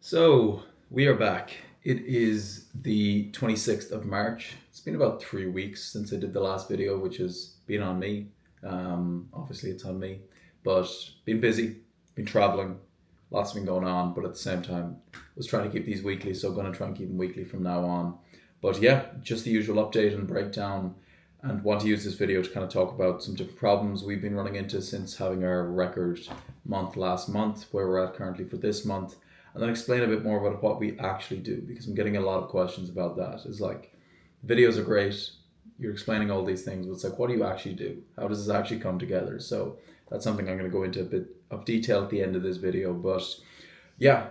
So we are back. It is the 26th of March. It's been about 3 weeks since I did the last video, which has been on me. Obviously, it's on me, but been busy, been traveling, lots been going on, but at the same time, was trying to keep these weekly, so I'm going to try and keep them weekly from now on. But yeah, just the usual update and breakdown, and want to use this video to kind of talk about some different problems we've been running into since having our record month last month, where we're at currently for this month, and then explain a bit more about what we actually do, because I'm getting a lot of questions about that. It's like, videos are great, you're explaining all these things, but it's like, what do you actually do? How does this actually come together? So that's something I'm going to go into a bit of detail at the end of this video. But yeah,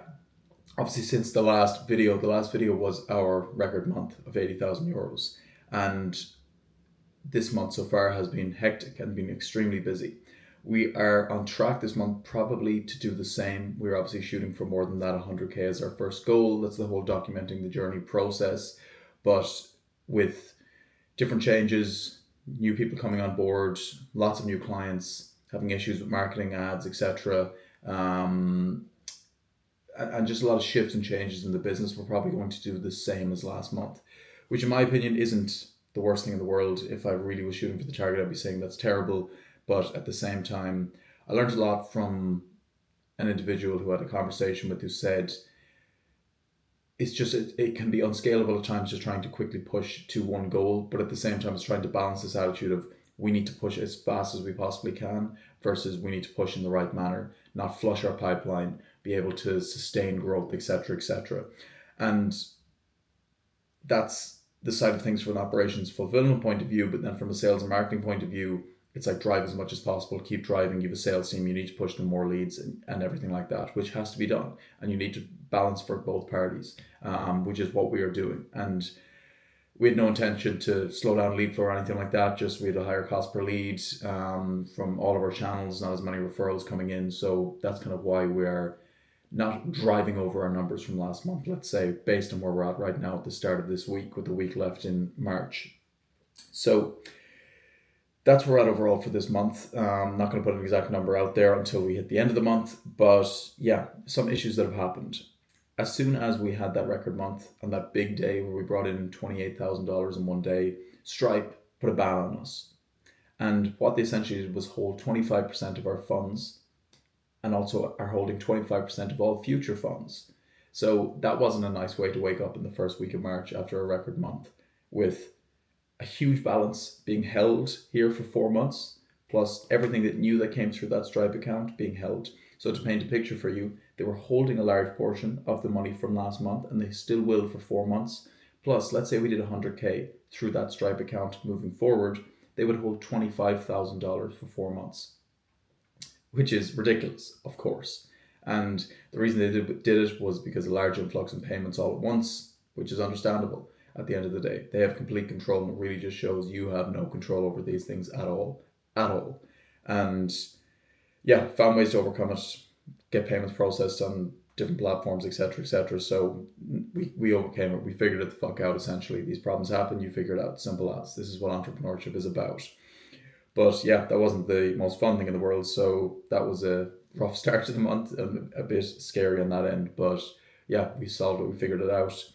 obviously since the last video was our record month of 80,000 euros, and this month so far has been hectic and been extremely busy. We are on track this month probably to do the same. We're obviously shooting for more than that. 100k is our first goal. That's the whole documenting the journey process. But with different changes, new people coming on board, lots of new clients, having issues with marketing, ads, etc., and just a lot of shifts and changes in the business, we're probably going to do the same as last month, which in my opinion isn't the worst thing in the world. If I really was shooting for the target, I'd be saying that's terrible. But at the same time, I learned a lot from an individual who I had a conversation with, who said it can be unscalable at times, just trying to quickly push to one goal, but at the same time it's trying to balance this attitude of we need to push as fast as we possibly can versus we need to push in the right manner, not flush our pipeline, be able to sustain growth, etc., etc. And that's the side of things from an operations fulfillment point of view. But then from a sales and marketing point of view, it's like drive as much as possible, keep driving. You have a sales team, you need to push them more leads and everything like that, which has to be done. And you need to balance for both parties, which is what we are doing. And we had no intention to slow down lead flow or anything like that. Just we had a higher cost per lead from all of our channels, not as many referrals coming in. So that's kind of why we're not driving over our numbers from last month, let's say, based on where we're at right now at the start of this week, with the week left in March. So that's where we're at overall for this month. I'm not going to put an exact number out there until we hit the end of the month, but yeah, some issues that have happened. As soon as we had that record month on that big day where we brought in $28,000 in one day, Stripe put a ban on us. And what they essentially did was hold 25% of our funds, and also are holding 25% of all future funds. So that wasn't a nice way to wake up in the first week of March after a record month, with a huge balance being held here for 4 months, plus everything that new that came through that Stripe account being held. So to paint a picture for you, they were holding a large portion of the money from last month, and they still will for 4 months. Plus, let's say we did 100k through that Stripe account moving forward, they would hold $25,000 for 4 months, which is ridiculous, of course. And the reason they did it was because a large influx in payments all at once, which is understandable. At the end of the day, they have complete control, and it really just shows you have no control over these things at all. And yeah, found ways to overcome it, get payments processed on different platforms, etc., etc. So we overcame it. We figured it the fuck out, essentially. These problems happen, you figure it out. Simple as. This is what entrepreneurship is about. But yeah, that wasn't the most fun thing in the world. So that was a rough start to the month and a bit scary on that end. But yeah, we solved it. We figured it out.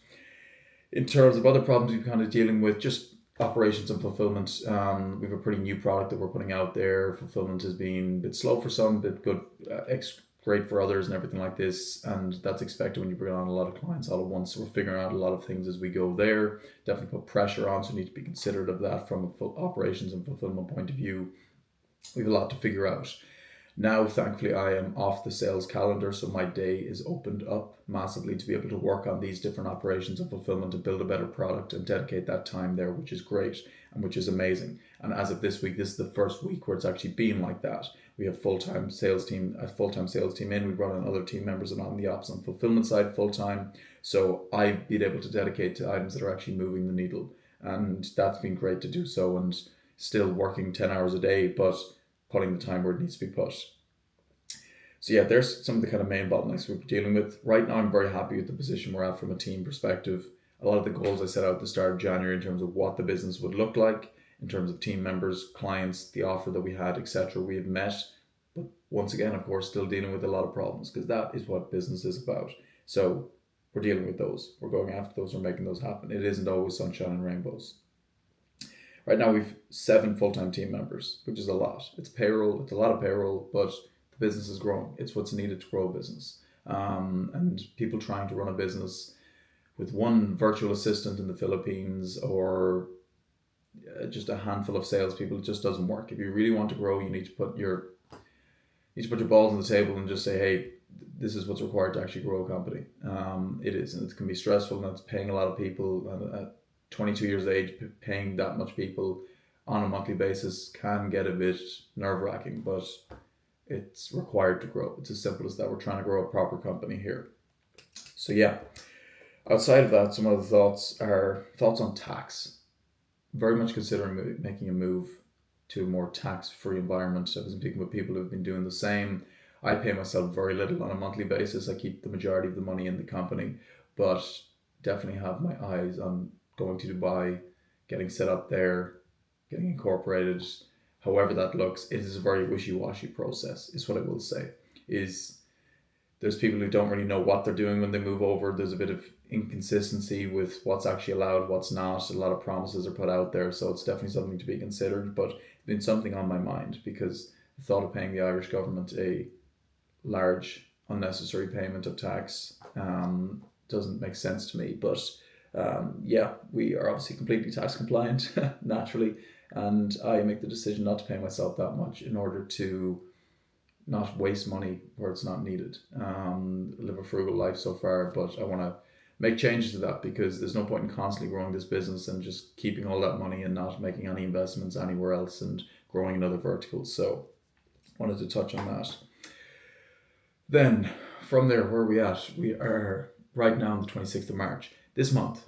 In terms of other problems we're kind of dealing with, just operations and fulfillment. We have a pretty new product that we're putting out there. Fulfillment has been a bit slow for some, but good, great for others and everything like this. And that's expected when you bring on a lot of clients all at once. So we're figuring out a lot of things as we go there. Definitely put pressure on, so we need to be considerate of that from a operations and fulfillment point of view. We have a lot to figure out. Now, thankfully, I am off the sales calendar, so my day is opened up massively to be able to work on these different operations and fulfillment and build a better product and dedicate that time there, which is great and which is amazing. And as of this week, this is the first week where it's actually been like that. We have a full-time sales team in. We brought in other team members and on the ops and fulfillment side full-time. So I've been able to dedicate to items that are actually moving the needle. And that's been great to do so, and still working 10 hours a day, but putting the time where it needs to be put. So yeah, there's some of the kind of main bottlenecks we're dealing with. Right now, I'm very happy with the position we're at from a team perspective. A lot of the goals I set out at the start of January in terms of what the business would look like, in terms of team members, clients, the offer that we had, etc., we have met. But once again, of course, still dealing with a lot of problems, because that is what business is about. So we're dealing with those. We're going after those. We're making those happen. It isn't always sunshine and rainbows. Right now we've 7 full-time team members, which is a lot. It's payroll. It's a lot of payroll, but the business is growing. It's what's needed to grow a business. And people trying to run a business with one virtual assistant in the Philippines or just a handful of salespeople, it just doesn't work. If you really want to grow, you need to put your balls on the table and just say, hey, this is what's required to actually grow a company. It is, and it can be stressful, and it's paying a lot of people. And at 22 years of age, paying that much people on a monthly basis can get a bit nerve-wracking, but it's required to grow. It's as simple as that. We're trying to grow a proper company here. So yeah, outside of that, some other thoughts are thoughts on tax. Very much considering making a move to a more tax-free environment. I was speaking with people who've been doing the same. I pay myself very little on a monthly basis. I keep the majority of the money in the company, but definitely have my eyes on going to Dubai, getting set up there, getting incorporated, however that looks. It is a very wishy-washy process, is what I will say. There's people who don't really know what they're doing when they move over. There's a bit of inconsistency with what's actually allowed, what's not. A lot of promises are put out there, so it's definitely something to be considered. But it's been something on my mind because the thought of paying the Irish government a large unnecessary payment of tax doesn't make sense to me. But yeah, we are obviously completely tax compliant naturally, and I make the decision not to pay myself that much in order to not waste money where it's not needed. Live a frugal life so far, but I want to make changes to that because there's no point in constantly growing this business and just keeping all that money and not making any investments anywhere else and growing in other verticals. So wanted to touch on that. Then from there, where are we at? We are right now on the 26th of March. This month,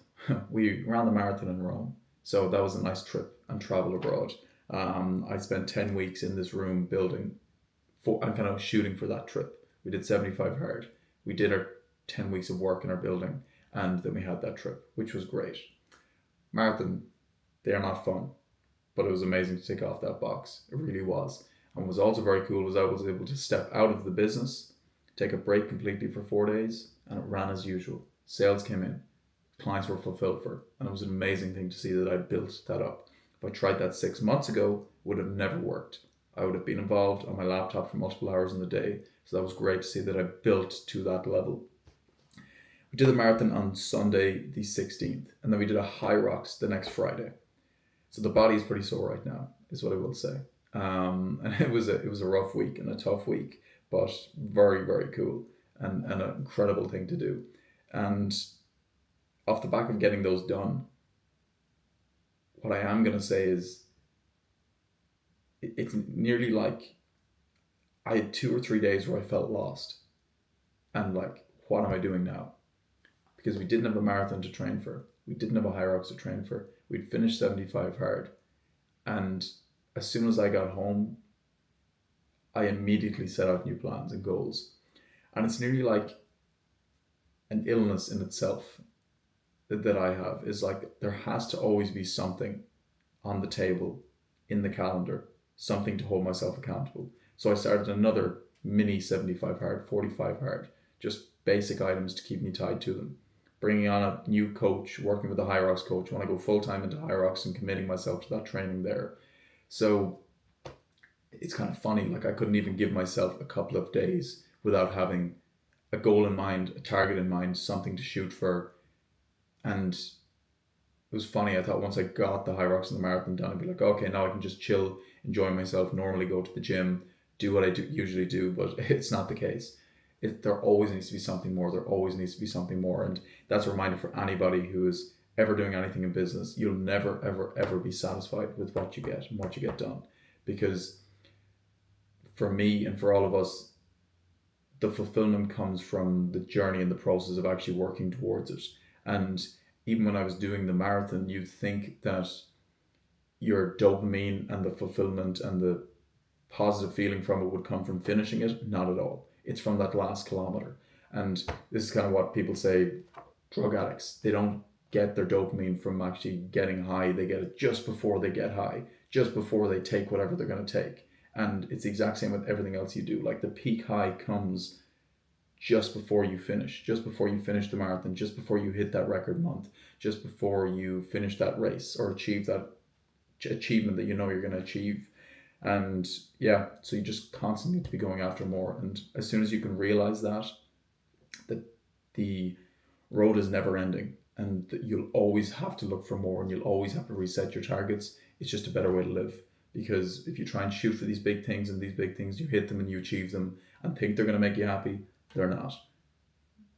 we ran the marathon in Rome. So that was a nice trip and travel abroad. I spent 10 weeks in this room building I'm kind of shooting for that trip. We did 75 hard. We did our 10 weeks of work in our building, and then we had that trip, which was great. Marathon, they are not fun, but it was amazing to tick off that box. It really was. And what was also very cool was I was able to step out of the business, take a break completely for 4 days, and it ran as usual. Sales came in, clients were fulfilled for, and it was an amazing thing to see that I built that up. If I tried that 6 months ago, it would have never worked. I would have been involved on my laptop for multiple hours in the day. So that was great to see that I built to that level. We did the marathon on Sunday the 16th, and then we did a Hyrox the next Friday. So the body is pretty sore right now, is what I will say. And it was a rough week and a tough week, but very, very cool and an incredible thing to do. And off the back of getting those done, what I am going to say is it's nearly like I had 2 or 3 days where I felt lost and like, what am I doing now? Because we didn't have a marathon to train for. We didn't have a Hyrox to train for. We'd finished 75 hard. And as soon as I got home, I immediately set out new plans and goals. And it's nearly like an illness in itself that I have. Is like there has to always be something on the table, in the calendar, something to hold myself accountable. So I started another mini 75 hard, 45 hard, just basic items to keep me tied to them. Bringing on a new coach, working with a Hyrox coach. I want to go full time into Hyrox and committing myself to that training there. So it's kind of funny, like I couldn't even give myself a couple of days without having a goal in mind, a target in mind, something to shoot for. And it was funny, I thought once I got the Hyrox and the marathon done, I'd be like, okay, now I can just chill, enjoy myself, normally go to the gym, do what I usually do, but it's not the case. There always needs to be something more. There always needs to be something more. And that's a reminder for anybody who is ever doing anything in business. You'll never, ever, ever be satisfied with what you get and what you get done. Because for me and for all of us, the fulfillment comes from the journey and the process of actually working towards it. And even when I was doing the marathon, you'd think that your dopamine and the fulfillment and the positive feeling from it would come from finishing it. Not at all. It's from that last kilometer. And this is kind of what people say, drug addicts, they don't get their dopamine from actually getting high. They get it just before they get high, just before they take whatever they're going to take. And it's the exact same with everything else you do. Like the peak high comes just before you finish the marathon, just before you hit that record month, just before you finish that race or achieve that achievement that you know you're going to achieve. And yeah, so you just constantly need to be going after more. And as soon as you can realize that the road is never ending and that you'll always have to look for more and you'll always have to reset your targets, it's just a better way to live. Because if you try and shoot for these big things and these big things, you hit them and you achieve them and think they're going to make you happy, they're not.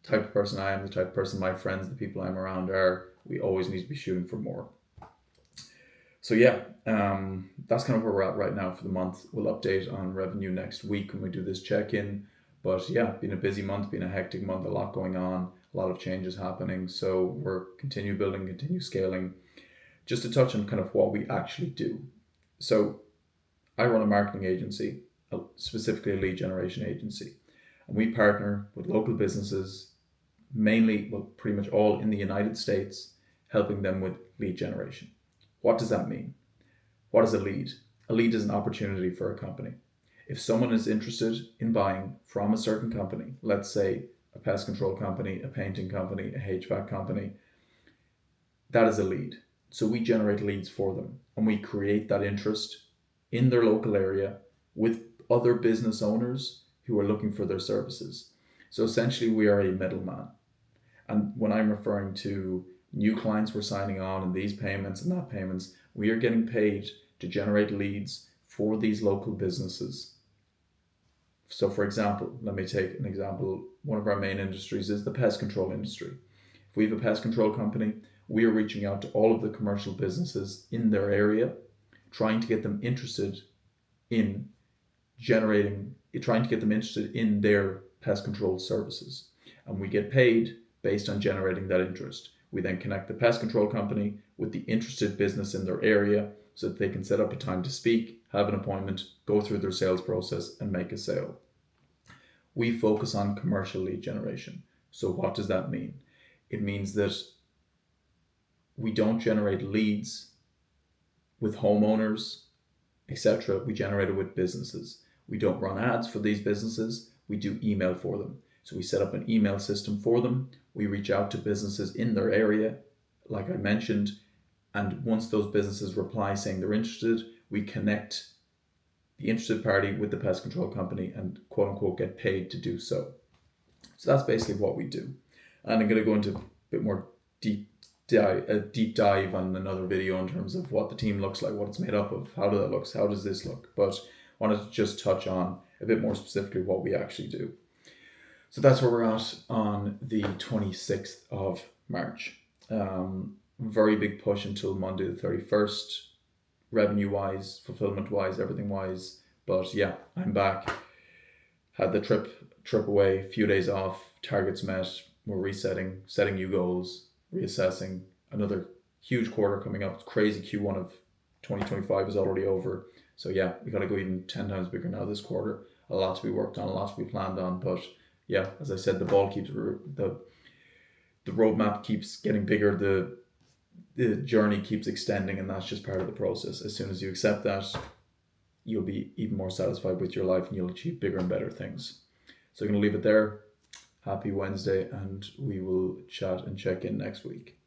The type of person I am, the type of person my friends, the people I'm around are, we always need to be shooting for more. So yeah, that's kind of where we're at right now for the month. We'll update on revenue next week when we do this check-in. But yeah, been a busy month, been a hectic month, a lot going on, a lot of changes happening. So we're continue building, continue scaling. Just to touch on kind of what we actually do. So I run a marketing agency, specifically a lead generation agency. And we partner with local businesses, mainly, well, pretty much all in the United States, helping them with lead generation. What does that mean? What is a lead? A lead is an opportunity for a company. If someone is interested in buying from a certain company, let's say a pest control company, a painting company, a HVAC company, that is a lead. So we generate leads for them and we create that interest in their local area with other business owners who are looking for their services. So essentially we are a middleman. And when I'm referring to new clients we're signing on and these payments and that payments, we are getting paid to generate leads for these local businesses. So for example, let me take an example. One of our main industries is the pest control industry. If we have a pest control company, we are reaching out to all of the commercial businesses in their area, trying to get them interested in their pest control services. And we get paid based on generating that interest. We then connect the pest control company with the interested business in their area so that they can set up a time to speak, have an appointment, go through their sales process and make a sale. We focus on commercial lead generation. So what does that mean? It means that we don't generate leads with homeowners, etc. We generate it with businesses. We don't run ads for these businesses. We do email for them. So we set up an email system for them. We reach out to businesses in their area, like I mentioned, and once those businesses reply saying they're interested, we connect the interested party with the pest control company and quote unquote get paid to do so. So that's basically what we do. And I'm going to go into a bit more deep dive on another video in terms of what the team looks like, what it's made up of, how does this look? But I wanted to just touch on a bit more specifically what we actually do. So that's where we're at on the 26th of March. Very big push until Monday the 31st, revenue-wise, fulfillment-wise, everything-wise. But yeah, I'm back. Had the trip away, a few days off, targets met, we're resetting, setting new goals, reassessing. Another huge quarter coming up. It's crazy. Q1 of 2025 is already over. So yeah, we got to go even 10 times bigger now this quarter. A lot to be worked on, a lot to be planned on. But yeah, as I said, the roadmap keeps getting bigger. The journey keeps extending, and that's just part of the process. As soon as you accept that, you'll be even more satisfied with your life and you'll achieve bigger and better things. So I'm going to leave it there. Happy Wednesday, and we will chat and check in next week.